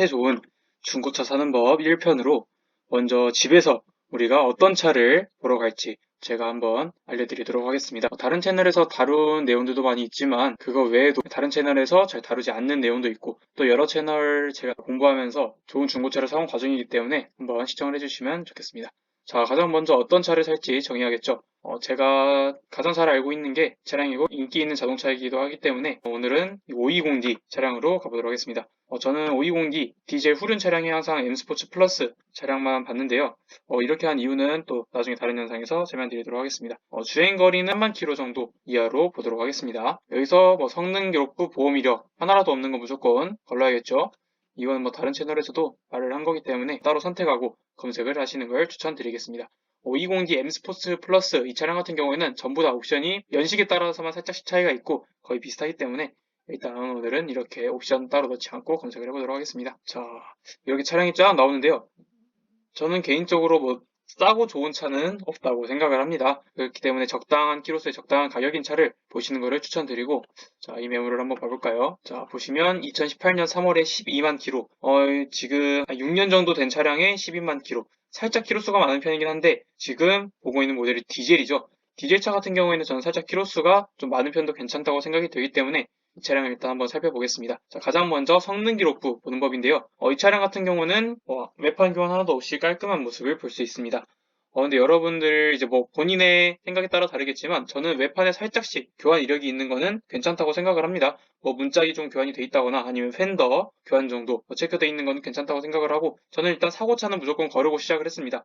좋은 중고차 사는 법 1편으로 먼저 집에서 우리가 어떤 차를 보러 갈지 제가 한번 알려드리도록 하겠습니다. 다른 채널에서 다룬 내용들도 많이 있지만 그거 외에도 다른 채널에서 잘 다루지 않는 내용도 있고 또 여러 채널 제가 공부하면서 좋은 중고차를 사온 과정이기 때문에 한번 시청을 해주시면 좋겠습니다. 자, 가장 먼저 어떤 차를 살지 정해야겠죠. 제가 가장 잘 알고 있는 게 차량이고 인기 있는 자동차이기도 하기 때문에 오늘은 520D 차량으로 가보도록 하겠습니다. 저는 520D 디젤 후륜 차량이 항상 M스포츠 플러스 차량만 봤는데요. 이렇게 한 이유는 또 나중에 다른 영상에서 설명드리도록 하겠습니다. 주행거리는 3만 킬로 정도 이하로 보도록 하겠습니다. 여기서 성능 기록부 보험 이력 하나라도 없는 거 무조건 걸러야겠죠. 이건 다른 채널에서도 말을 한 거기 때문에 따로 선택하고 검색을 하시는 걸 추천드리겠습니다. 520D M스포츠 플러스 이 차량 같은 경우에는 전부 다 옵션이 연식에 따라서만 살짝씩 차이가 있고 거의 비슷하기 때문에 일단 오늘은 이렇게 옵션 따로 넣지 않고 검색을 해보도록 하겠습니다. 자, 이렇게 차량이 쫙 나오는데요. 저는 개인적으로 싸고 좋은 차는 없다고 생각을 합니다. 그렇기 때문에 적당한 키로수에 적당한 가격인 차를 보시는 것을 추천드리고, 자, 이 매물을 한번 봐볼까요? 자, 보시면 2018년 3월에 12만 킬로, 지금 6년 정도 된 차량에 12만 킬로, 살짝 키로수가 많은 편이긴 한데 지금 보고 있는 모델이 디젤이죠. 디젤차 같은 경우에는 저는 살짝 키로수가 좀 많은 편도 괜찮다고 생각이 되기 때문에 이 차량을 일단 한번 살펴보겠습니다. 자, 가장 먼저 성능 기록부 보는 법인데요. 이 차량 같은 경우는 외판 교환 하나도 없이 깔끔한 모습을 볼 수 있습니다. 근데 여러분들 이제 본인의 생각에 따라 다르겠지만 저는 외판에 살짝씩 교환 이력이 있는 거는 괜찮다고 생각을 합니다. 문짝이 좀 교환이 돼 있다거나 아니면 팬더 교환 정도 체크돼 있는 건 괜찮다고 생각을 하고 저는 일단 사고차는 무조건 거르고 시작을 했습니다.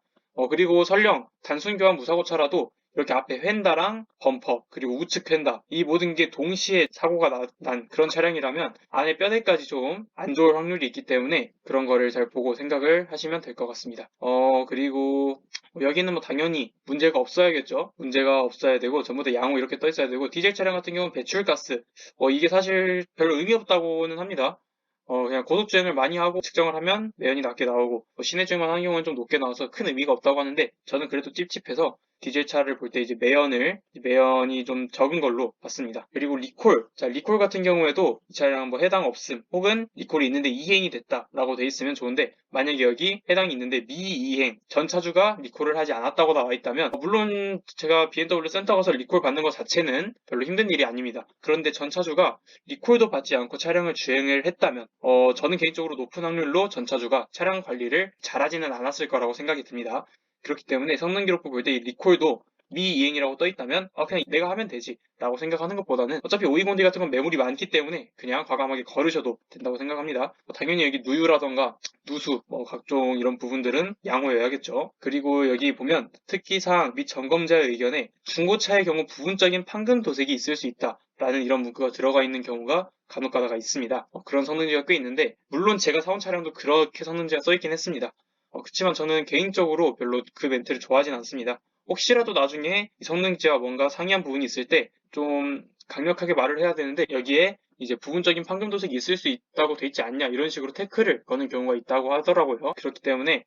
그리고 설령 단순 교환 무사고차라도 이렇게 앞에 휀다랑 범퍼 그리고 우측 휀다 이 모든 게 동시에 사고가 난 그런 차량이라면 안에 뼈대까지 좀 안 좋을 확률이 있기 때문에 그런 거를 잘 보고 생각을 하시면 될 것 같습니다. 그리고 여기는 당연히 문제가 없어야겠죠. 문제가 없어야 되고 전부 다 양호 이렇게 떠 있어야 되고 디젤 차량 같은 경우는 배출가스 이게 사실 별로 의미 없다고는 합니다. 그냥 고속주행을 많이 하고 측정을 하면 매연이 낮게 나오고 시내주행만 하는 경우는 좀 높게 나와서 큰 의미가 없다고 하는데 저는 그래도 찝찝해서 디젤 차를 볼 때 이제 매연이 좀 적은 걸로 봤습니다. 그리고 리콜. 자, 리콜 같은 경우에도 이 차량 해당 없음 혹은 리콜이 있는데 이행이 됐다라고 돼 있으면 좋은데 만약에 여기 해당이 있는데 미이행 전 차주가 리콜을 하지 않았다고 나와 있다면 물론 제가 BMW 센터 가서 리콜 받는 것 자체는 별로 힘든 일이 아닙니다. 그런데 전 차주가 리콜도 받지 않고 차량을 주행을 했다면 저는 개인적으로 높은 확률로 전 차주가 차량 관리를 잘하지는 않았을 거라고 생각이 듭니다. 그렇기 때문에 성능 기록부 볼 때 이 리콜도 미이행이라고 떠 있다면 그냥 내가 하면 되지 라고 생각하는 것보다는 어차피 520D 같은 건 매물이 많기 때문에 그냥 과감하게 걸으셔도 된다고 생각합니다. 당연히 여기 누유라던가 누수 각종 이런 부분들은 양호해야겠죠. 그리고 여기 보면 특기사항 및 점검자의 의견에 중고차의 경우 부분적인 판금 도색이 있을 수 있다 라는 이런 문구가 들어가 있는 경우가 간혹 가다가 있습니다. 그런 성능지가 꽤 있는데 물론 제가 사온 차량도 그렇게 성능지가 써있긴 했습니다. 그렇지만 저는 개인적으로 별로 그 멘트를 좋아하진 않습니다. 혹시라도 나중에 이 성능지와 뭔가 상이한 부분이 있을 때 좀 강력하게 말을 해야 되는데 여기에 이제 부분적인 판금 도색이 있을 수 있다고 돼 있지 않냐 이런 식으로 태클을 거는 경우가 있다고 하더라고요. 그렇기 때문에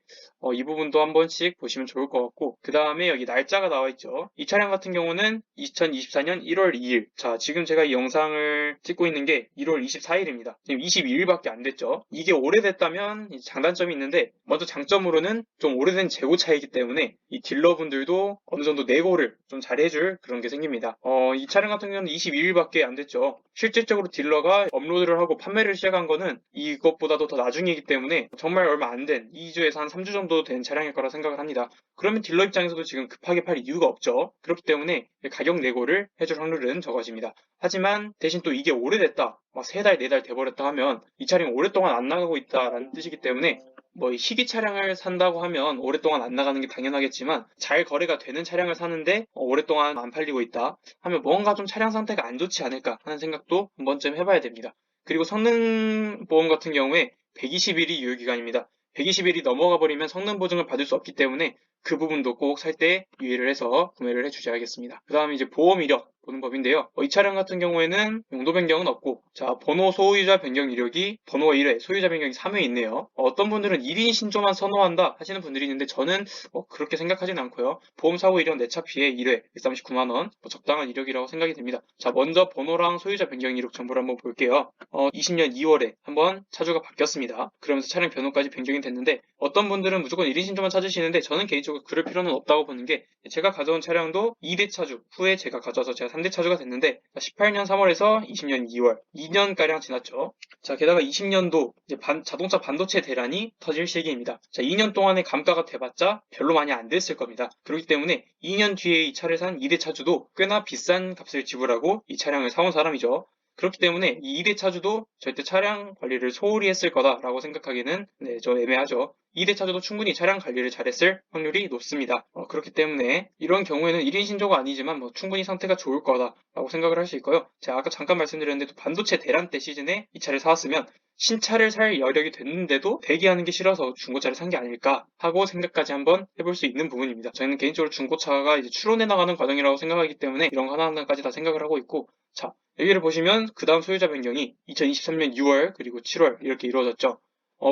이 부분도 한 번씩 보시면 좋을 것 같고 그 다음에 여기 날짜가 나와 있죠. 이 차량 같은 경우는 2024년 1월 2일 자 지금 제가 이 영상을 찍고 있는 게 1월 24일입니다. 지금 22일밖에 안 됐죠. 이게 오래됐다면 장단점이 있는데 먼저 장점으로는 좀 오래된 재고차이기 때문에 이 딜러분들도 어느 정도 내고를 좀 잘해줄 그런 게 생깁니다. 이 차량 같은 경우는 22일밖에 안 됐죠. 실질적으로 딜러가 업로드를 하고 판매를 시작한 거는 이것보다도 더 나중이기 때문에 정말 얼마 안 된 2주에서 한 3주 정도 된 차량일 거라 생각을 합니다. 그러면 딜러 입장에서도 지금 급하게 팔 이유가 없죠. 그렇기 때문에 가격 내고를 해줄 확률은 적어집니다. 하지만 대신 또 이게 오래됐다, 3달, 4달 돼버렸다 하면 이 차량이 오랫동안 안 나가고 있다라는 뜻이기 때문에 희귀 차량을 산다고 하면 오랫동안 안 나가는 게 당연하겠지만 잘 거래가 되는 차량을 사는데 오랫동안 안 팔리고 있다 하면 뭔가 좀 차량 상태가 안 좋지 않을까 하는 생각도 한 번쯤 해봐야 됩니다. 그리고 성능 보험 같은 경우에 120일이 유효기간입니다. 120일이 넘어가 버리면 성능 보증을 받을 수 없기 때문에 그 부분도 꼭 살 때 유의를 해서 구매를 해주셔야겠습니다. 그 다음에 이제 보험 이력 보는 법인데요. 이 차량 같은 경우에는 용도 변경은 없고, 자, 번호 소유자 변경 이력이 번호가 1회, 소유자 변경이 3회 있네요. 어떤 분들은 1인 신조만 선호한다 하시는 분들이 있는데 저는 그렇게 생각하진 않고요. 보험사고 이력 내차 피해 1회 139만원, 적당한 이력이라고 생각이 됩니다. 자, 먼저 번호랑 소유자 변경 이력 정보를 한번 볼게요. 20년 2월에 한번 차주가 바뀌었습니다. 그러면서 차량 번호까지 변경이 됐는데 어떤 분들은 무조건 1인 신조만 찾으시는데 저는 개인적으로 그럴 필요는 없다고 보는 게, 제가 가져온 차량도 2대 차주 후에 제가 가져와서 제가 3대 차주가 됐는데 18년 3월에서 20년 2월 2년가량 지났죠. 자, 게다가 20년도 이제 자동차 반도체 대란이 터질 시기입니다. 자, 2년 동안의 감가가 돼봤자 별로 많이 안 됐을 겁니다. 그렇기 때문에 2년 뒤에 이 차를 산 2대 차주도 꽤나 비싼 값을 지불하고 이 차량을 사온 사람이죠. 그렇기 때문에 이 2대 차주도 절대 차량 관리를 소홀히 했을 거다라고 생각하기는 좀 애매하죠. 2대 차주도 충분히 차량 관리를 잘했을 확률이 높습니다. 그렇기 때문에 이런 경우에는 1인 신조가 아니지만 충분히 상태가 좋을 거다라고 생각을 할 수 있고요. 제가 아까 잠깐 말씀드렸는데 반도체 대란 때 시즌에 이 차를 사왔으면 신차를 살 여력이 됐는데도 대기하는 게 싫어서 중고차를 산 게 아닐까 하고 생각까지 한번 해볼 수 있는 부분입니다. 저희는 개인적으로 중고차가 이제 추론해 나가는 과정이라고 생각하기 때문에 이런 거 하나하나까지 다 생각을 하고 있고, 자, 여기를 보시면 그 다음 소유자 변경이 2023년 6월 그리고 7월 이렇게 이루어졌죠.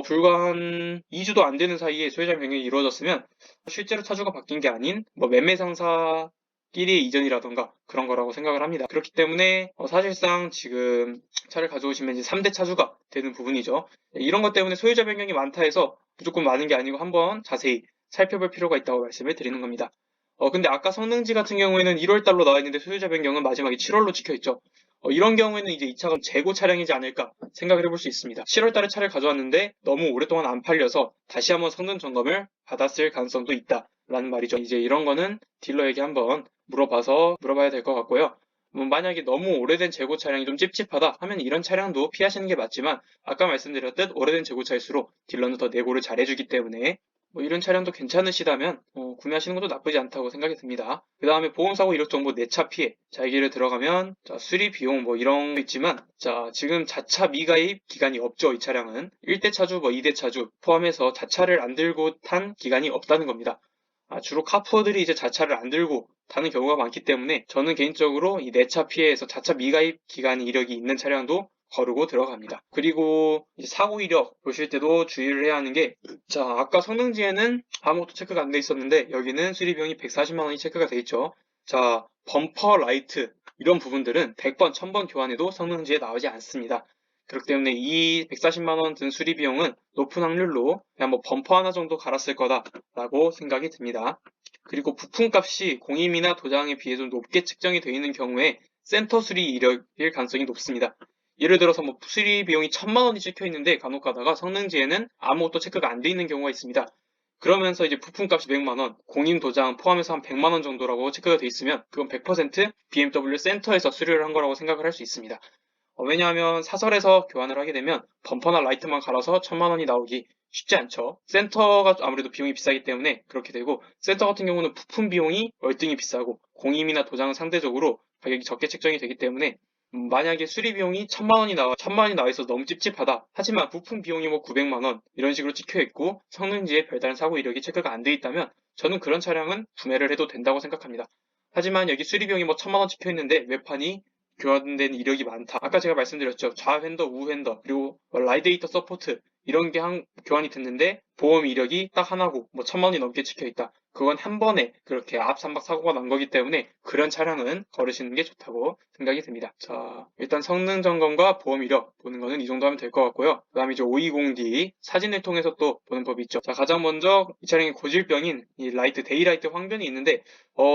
불과 한 2주도 안 되는 사이에 소유자 변경이 이루어졌으면 실제로 차주가 바뀐 게 아닌 매매 상사끼리의 이전이라던가 그런 거라고 생각을 합니다. 그렇기 때문에 사실상 지금 차를 가져오시면 이제 3대 차주가 되는 부분이죠. 이런 것 때문에 소유자 변경이 많다 해서 무조건 많은 게 아니고 한번 자세히 살펴볼 필요가 있다고 말씀을 드리는 겁니다. 근데 아까 성능지 같은 경우에는 1월달로 나와 있는데 소유자 변경은 마지막에 7월로 찍혀있죠. 이런 경우에는 이제 이 차가 재고 차량이지 않을까 생각을 해볼 수 있습니다. 7월달에 차를 가져왔는데 너무 오랫동안 안 팔려서 다시 한번 성능 점검을 받았을 가능성도 있다라는 말이죠. 이제 이런 거는 딜러에게 한번 물어봐야 될 것 같고요. 만약에 너무 오래된 재고 차량이 좀 찝찝하다 하면 이런 차량도 피하시는 게 맞지만, 아까 말씀드렸듯 오래된 재고차일수록 딜러는 더 내고를 잘해주기 때문에 이런 차량도 괜찮으시다면 구매하시는 것도 나쁘지 않다고 생각이 듭니다. 그 다음에 보험사고 이력 정보 내차 피해. 자, 여기를 들어가면 수리 비용 이런 거 있지만, 자, 지금 자차 미가입 기간이 없죠. 이 차량은 1대 차주 2대 차주 포함해서 자차를 안 들고 탄 기간이 없다는 겁니다. 주로 카푸어들이 이제 자차를 안 들고 타는 경우가 많기 때문에 저는 개인적으로 이 내차 피해에서 자차 미가입 기간 이력이 있는 차량도 거르고 들어갑니다. 그리고 이제 사고 이력 보실 때도 주의를 해야 하는 게, 자, 아까 성능지에는 아무것도 체크가 안 돼 있었는데 여기는 수리비용이 140만 원이 체크가 돼 있죠. 자, 범퍼 라이트 이런 부분들은 100번, 1000번 교환해도 성능지에 나오지 않습니다. 그렇기 때문에 이 140만 원 든 수리 비용은 높은 확률로 그냥 범퍼 하나 정도 갈았을 거다라고 생각이 듭니다. 그리고 부품값이 공임이나 도장에 비해 좀 높게 측정이 되어 있는 경우에 센터 수리 이력일 가능성이 높습니다. 예를 들어서 수리 비용이 1000만 원이 찍혀 있는데 간혹 가다가 성능지에는 아무것도 체크가 안 돼 있는 경우가 있습니다. 그러면서 이제 부품값이 200만 원, 공임 도장 포함해서 한 100만 원 정도라고 체크가 돼 있으면 그건 100% BMW 센터에서 수리를 한 거라고 생각을 할 수 있습니다. 왜냐하면 사설에서 교환을 하게 되면 범퍼나 라이트만 갈아서 1000만 원이 나오기 쉽지 않죠. 센터가 아무래도 비용이 비싸기 때문에 그렇게 되고, 센터 같은 경우는 부품 비용이 월등히 비싸고 공임이나 도장은 상대적으로 가격이 적게 책정이 되기 때문에 만약에 수리 비용이 1000만 원이 나와 있어서 너무 찝찝하다. 하지만 부품 비용이 900만 원 이런 식으로 찍혀 있고 성능지에 별다른 사고 이력이 체크가 안 돼 있다면 저는 그런 차량은 구매를 해도 된다고 생각합니다. 하지만 여기 수리 비용이 1000만 원 찍혀 있는데 외판이 교환된 이력이 많다. 아까 제가 말씀드렸죠. 좌핸더, 우핸더, 그리고 라이데이터 서포트 이런 게 교환이 됐는데 보험 이력이 딱 하나고 1000만 원이 넘게 찍혀 있다. 그건 한 번에 그렇게 앞삼박 사고가 난 거기 때문에 그런 차량은 거르시는 게 좋다고 생각이 듭니다. 자, 일단 성능 점검과 보험 이력 보는 거는 이 정도 하면 될 것 같고요. 그 다음에 이제 520D 사진을 통해서 또 보는 법이 있죠. 자, 가장 먼저 이 차량의 고질병인 이 데이라이트 황변이 있는데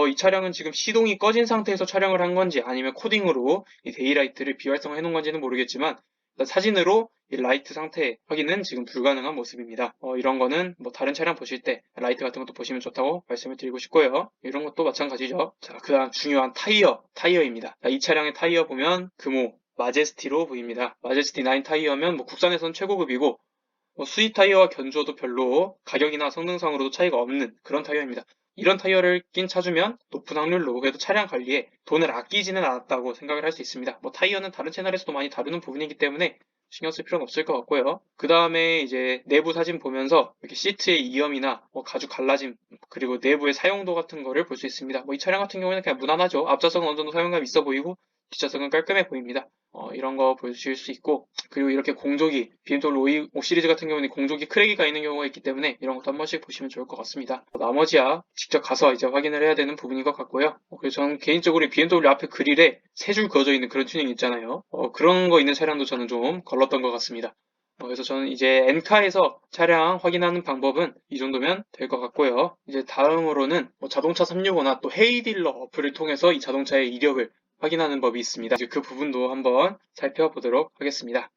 이 차량은 지금 시동이 꺼진 상태에서 촬영을 한 건지 아니면 코딩으로 이 데이라이트를 비활성화해 놓은 건지는 모르겠지만 사진으로 이 라이트 상태 확인은 지금 불가능한 모습입니다. 이런 거는 다른 차량 보실 때 라이트 같은 것도 보시면 좋다고 말씀을 드리고 싶고요. 이런 것도 마찬가지죠. 자, 그 다음 중요한 타이어입니다. 자, 이 차량의 타이어 보면 금호 마제스티로 보입니다. 마제스티 9 타이어면 국산에서는 최고급이고 수입 타이어와 견주어도 별로 가격이나 성능상으로도 차이가 없는 그런 타이어입니다. 이런 타이어를 낀 차주면 높은 확률로 그래도 차량 관리에 돈을 아끼지는 않았다고 생각을 할 수 있습니다. 타이어는 다른 채널에서도 많이 다루는 부분이기 때문에 신경 쓸 필요는 없을 것 같고요. 그 다음에 이제 내부 사진 보면서 이렇게 시트의 이염이나 뭐 가죽 갈라짐, 그리고 내부의 사용도 같은 거를 볼 수 있습니다. 뭐 이 차량 같은 경우에는 그냥 무난하죠. 앞좌석은 어느 정도 사용감 있어 보이고 뒷좌석은 깔끔해 보입니다. 이런 거 보실 수 있고, 그리고 이렇게 공조기, BMW 5 시리즈 같은 경우는 공조기 크랙이가 있는 경우가 있기 때문에 이런 것도 한 번씩 보시면 좋을 것 같습니다. 나머지야 직접 가서 이제 확인을 해야 되는 부분인 것 같고요. 그래서 저는 개인적으로 이 BMW 앞에 그릴에 세 줄 그어져 있는 그런 튜닝 있잖아요. 그런 거 있는 차량도 저는 좀 걸렀던 것 같습니다. 그래서 저는 이제 엔카에서 차량 확인하는 방법은 이 정도면 될 것 같고요. 이제 다음으로는 뭐 자동차 365나 또 헤이딜러 어플을 통해서 이 자동차의 이력을 확인하는 법이 있습니다. 이제 그 부분도 한번 살펴보도록 하겠습니다.